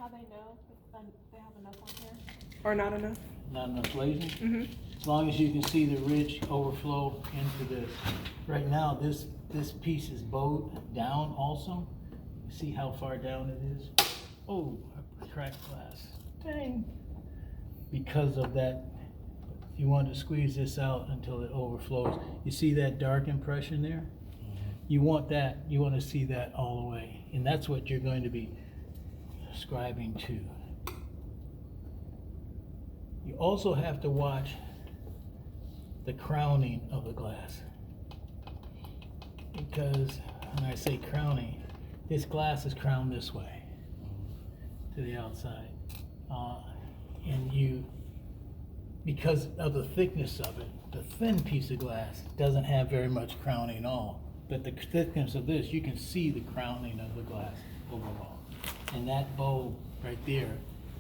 how they know if they have enough on here? Or not enough? Not enough glazing? Mm-hmm. As long as you can see the ridge overflow into this. Right now, this piece is bowed down also. See how far down it is? Oh, I cracked glass. Dang. Because of that, you want to squeeze this out until it overflows. You see that dark impression there? You want that, you want to see that all the way. And that's what you're going to be scribing to. You also have to watch the crowning of the glass. Because when I say crowning, this glass is crowned this way to the outside. And you, because of the thickness of it, the thin piece of glass doesn't have very much crowning at all. But the thickness of this, you can see the crowning of the glass overall. And that bow right there,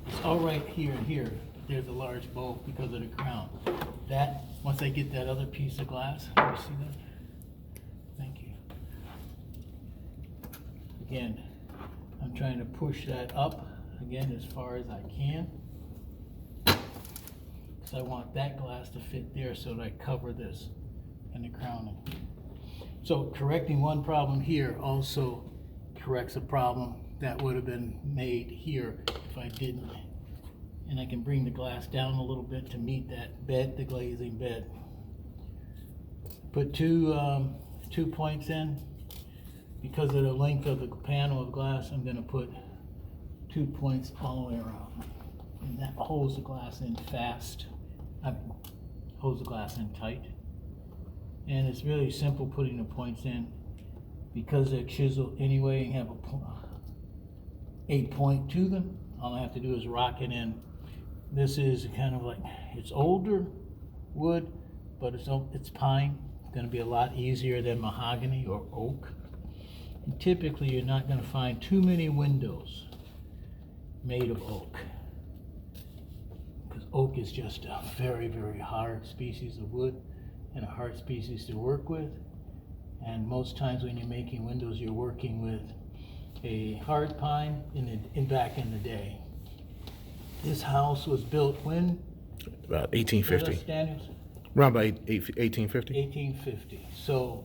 it's all right here and here, but there's a large bow because of the crown. That, once I get that other piece of glass, let me see that. Thank you. Again, I'm trying to push that up again as far as I can. Because I want that glass to fit there so that I cover this and the crowning. So correcting one problem here also corrects a problem that would have been made here if I didn't. And I can bring the glass down a little bit to meet that bed, the glazing bed. Put two points in. Because of the length of the panel of glass, I'm going to put 2 points all the way around. And that holds the glass in fast. Holds the glass in tight. And it's really simple putting the points in. Because they're chiseled anyway and have a 8 point to them, all I have to do is rock it in. This is kind of like, it's older wood, but it's pine. It's going to be a lot easier than mahogany or oak. And typically you're not going to find too many windows made of oak. Because oak is just a very, very hard species of wood and a hard species to work with. And most times when you're making windows, you're working with a hard pine back in the day. This house was built when? About 1850. Daniels? Around about 1850. 1850. So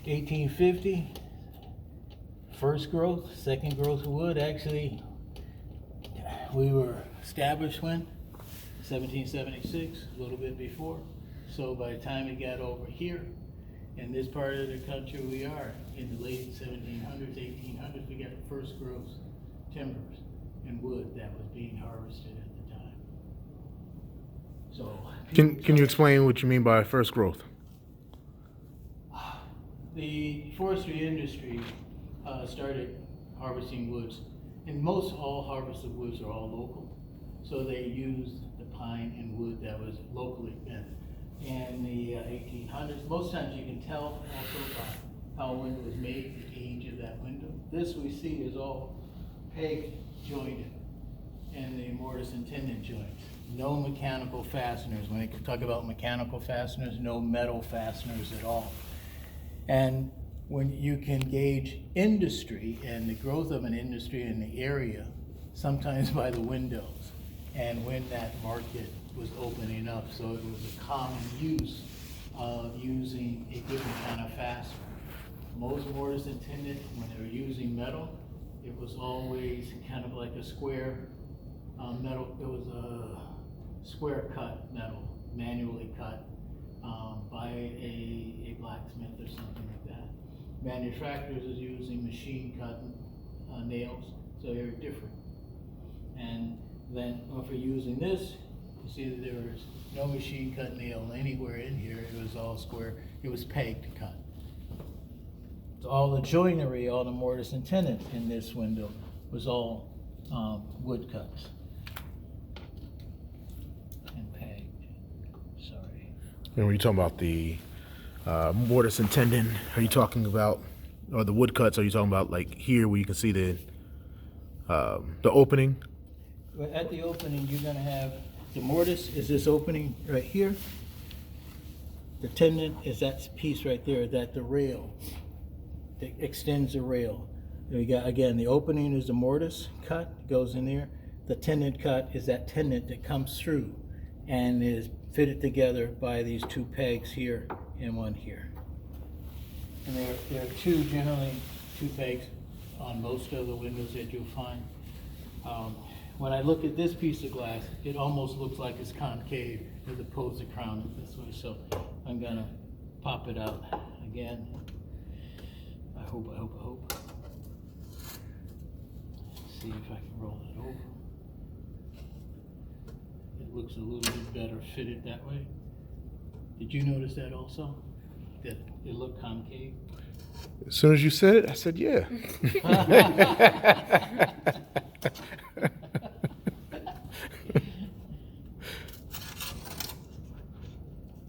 1850, first growth, second growth of wood. Actually, we were established when? 1776, a little bit before. So by the time it got over here, in this part of the country we are, in the late 1700s, 1800s, we got the first growth timbers and wood that was being harvested at the time. So Can you explain what you mean by first growth? The forestry industry started harvesting woods, and most all harvested woods are all local. So they used the pine and wood that was locally bent. In the 1800s, most times you can tell also by how a window was made, the age of that window. This we see is all peg jointed and the mortise and tenon joints. No mechanical fasteners. When I talk about mechanical fasteners, no metal fasteners at all. And when you can gauge industry and the growth of an industry in the area, sometimes by the windows, and when that market was opening up, so it was a common use of using a different kind of fastener. Most mortise and tenon, when they were using metal, it was always kind of like a square metal. It was a square cut metal, manually cut by a blacksmith or something like that. Manufacturers is using machine cut nails, so they're different. And then if we're using this, you see that there was no machine cut nail anywhere in here. It was all square. It was pegged cut. So all the joinery, all the mortise and tenon in this window was all wood cuts and pegged. Sorry. And when you're talking about the mortise and tenon, are you talking about, or the wood cuts, are you talking about like here where you can see the opening? Well, at the opening, you're going to have the mortise is this opening right here. The tenon is that piece right there, that the rail that extends the rail. We got, again, the opening is the mortise cut, goes in there. The tendon cut is that tendon that comes through and is fitted together by these two pegs here and one here. And there are generally two pegs on most of the windows that you'll find. When I look at this piece of glass, it almost looks like it's concave as opposed to crowned this way. So I'm gonna pop it out again. I hope. See if I can roll it over. It looks a little bit better fitted that way. Did you notice that also? That it looked concave? As soon as you said it, I said, yeah.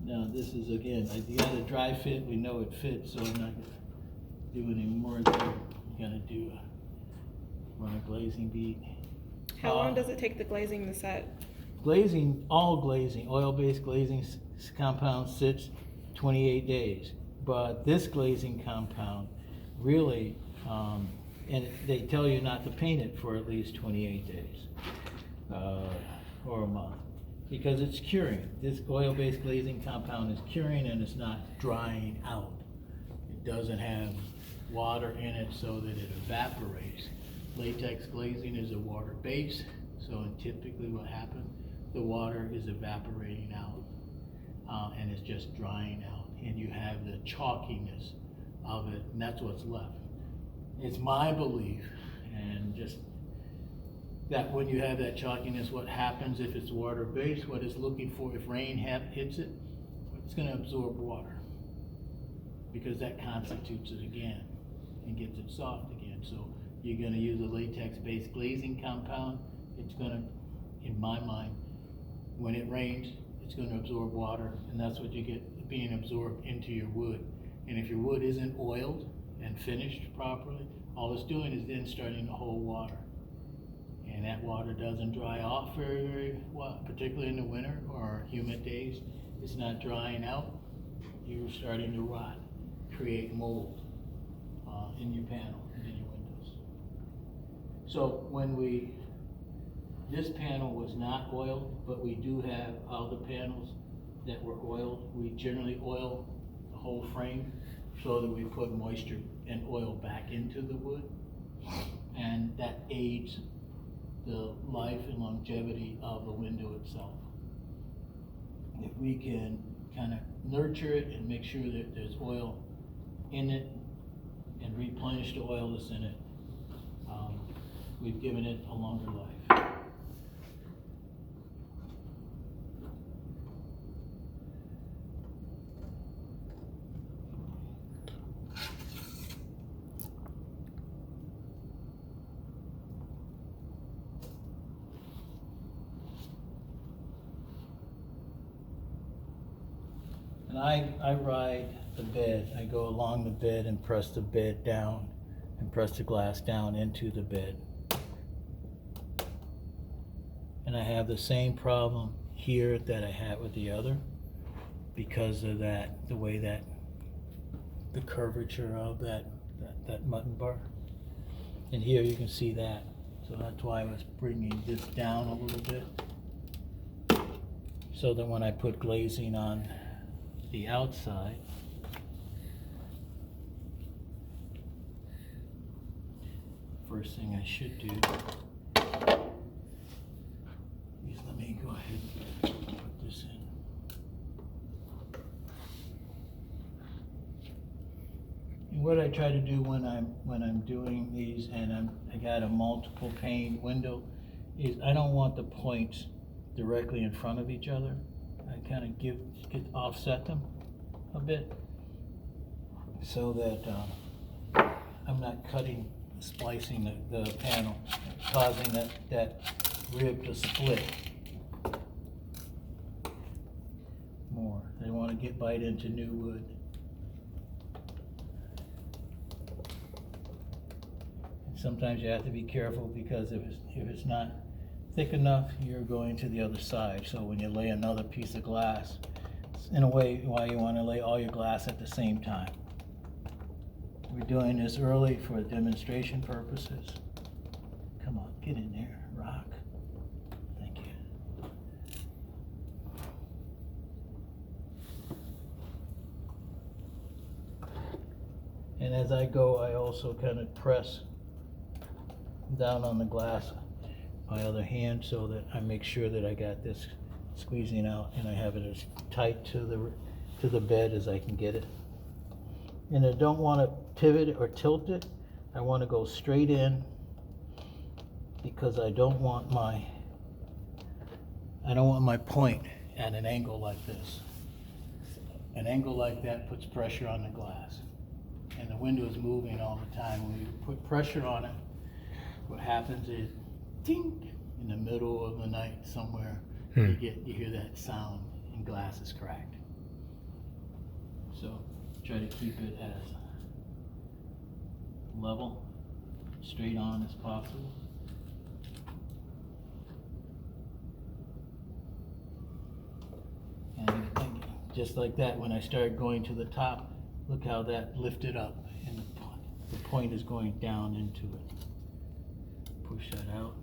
Now this is, again, you got a dry fit, we know it fits, so I'm not gonna do any more there. I'm gonna do run a glazing bead. How long does it take the glazing to set? Glazing, all glazing, oil-based glazing compound sits 28 days. But this glazing compound really, and they tell you not to paint it for at least 28 days or a month, because it's curing. This oil-based glazing compound is curing and it's not drying out. It doesn't have water in it so that it evaporates. Latex glazing is a water base, so typically what happens, the water is evaporating out and it's just drying out, and you have the chalkiness of it, and that's what's left. It's my belief, and just that when you have that chalkiness, what happens if it's water based, what it's looking for, if rain hits it, it's going to absorb water, because that constitutes it again and gets it soft again. So you're going to use a latex-based glazing compound. It's going to, in my mind, when it rains, it's going to absorb water, and that's what you get being absorbed into your wood. And if your wood isn't oiled and finished properly, all it's doing is then starting to hold water. And that water doesn't dry off very well, particularly in the winter or humid days. It's not drying out. You're starting to rot, create mold in your panel and in your windows. So this panel was not oiled, but we do have other panels that were oiled. We generally oil the whole frame so that we put moisture and oil back into the wood, and that aids the life and longevity of the window itself. If we can kind of nurture it and make sure that there's oil in it and replenish the oil that's in it, we've given it a longer life. And I ride the bed. I go along the bed and press the bed down and press the glass down into the bed. And I have the same problem here that I had with the other, because of that, the way that the curvature of that mutton bar. And here you can see that. So that's why I was bringing this down a little bit, so that when I put glazing on the outside, first thing I should do is, let me go ahead and put this in. And what I try to do when I'm doing these, and I got a multiple pane window, is I don't want the points directly in front of each other. I kind of offset them a bit, so that I'm not splicing the panel, causing that rib to split more. I want to bite into new wood. And sometimes you have to be careful, because if it's not thick enough, you're going to the other side. So when you lay another piece of glass, in a way, why you want to lay all your glass at the same time. We're doing this early for demonstration purposes. Come on, get in there, rock. Thank you. And as I go, I also kind of press down on the glass my other hand so that I make sure that I got this squeezing out and I have it as tight to the bed as I can get it. And I don't want to pivot or tilt it. I want to go straight in because I don't want my point at an angle like this. An angle like that puts pressure on the glass. And the window is moving all the time. When you put pressure on it, what happens is, ding, in the middle of the night somewhere, you hear that sound and glass is cracked. So try to keep it as level, straight on as possible. And just like that, when I start going to the top, look how that lifted up and the point is going down into it. Push that out.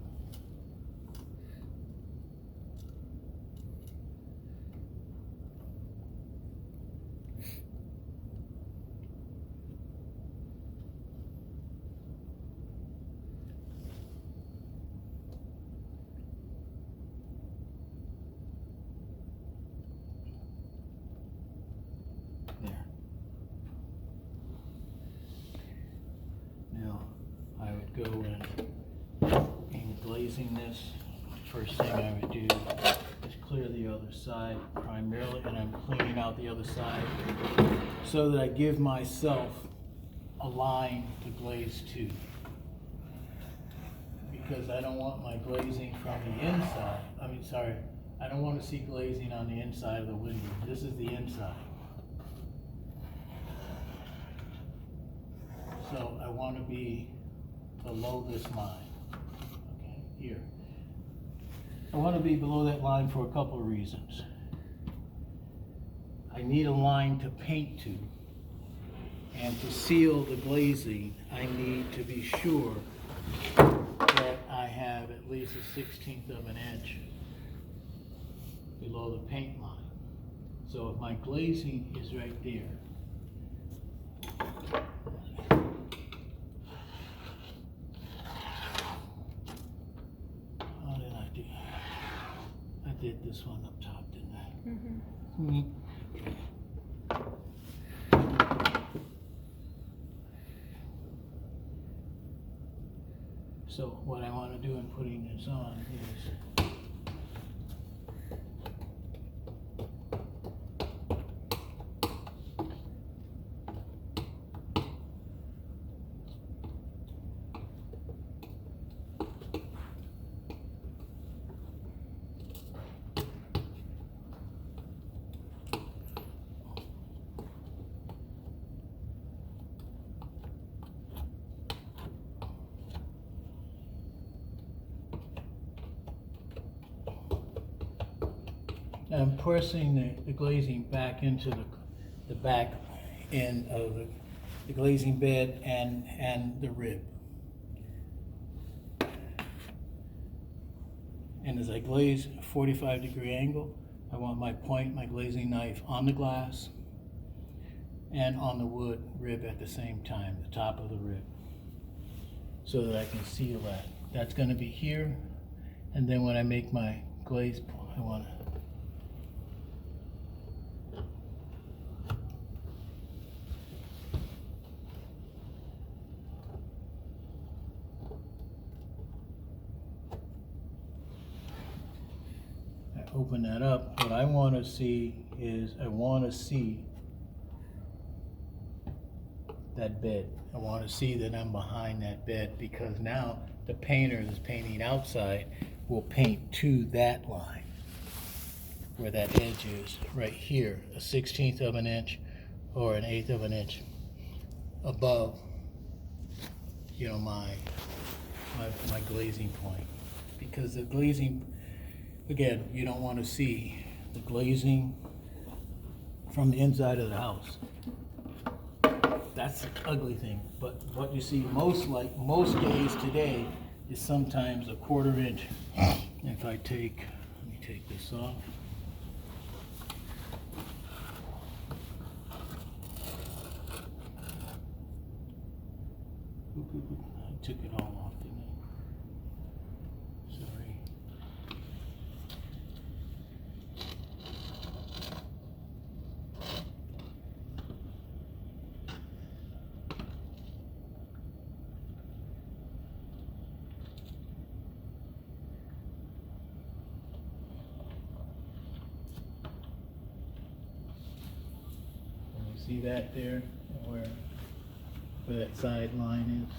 There. Now, I would go in glazing this. First thing I would do is clear the other side primarily, and I'm cleaning out the other side so that I give myself a line to glaze to. Because I don't want my glazing from the inside. I don't want to see glazing on the inside of the window. This is the inside. So I want to be below this line, okay, here. I want to be below that line for a couple of reasons. I need a line to paint to, and to seal the glazing, I need to be sure that I have at least a 1/16 of an inch below the paint line. So if my glazing is right there, did this one up top, didn't I? So what I want to do in putting this on is I'm pressing the glazing back into the back end of the glazing bed and the rib. And as I glaze a 45-degree angle, I want my glazing knife on the glass and on the wood rib at the same time, the top of the rib, so that I can seal that. That's going to be here, and then when I make my glaze, I want to open that up. What I want to see is that bed. I want to see that I'm behind that bed, because now the painter that's painting outside will paint to that line where that edge is right here, a 1/16 of an inch or an 1/8 of an inch above, you know, my glazing point. Because the glazing, again, you don't want to see the glazing from the inside of the house. that's an ugly thing. But what you see most days today is sometimes a 1/4 inch. If I take, let me take this off. I took it all off, didn't I? Sorry. See that there, where that side line is?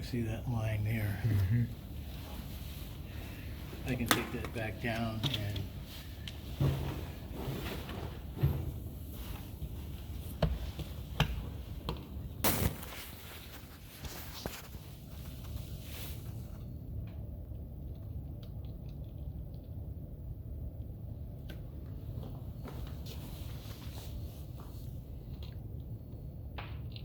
See that line there? Mm-hmm. I can take that back down and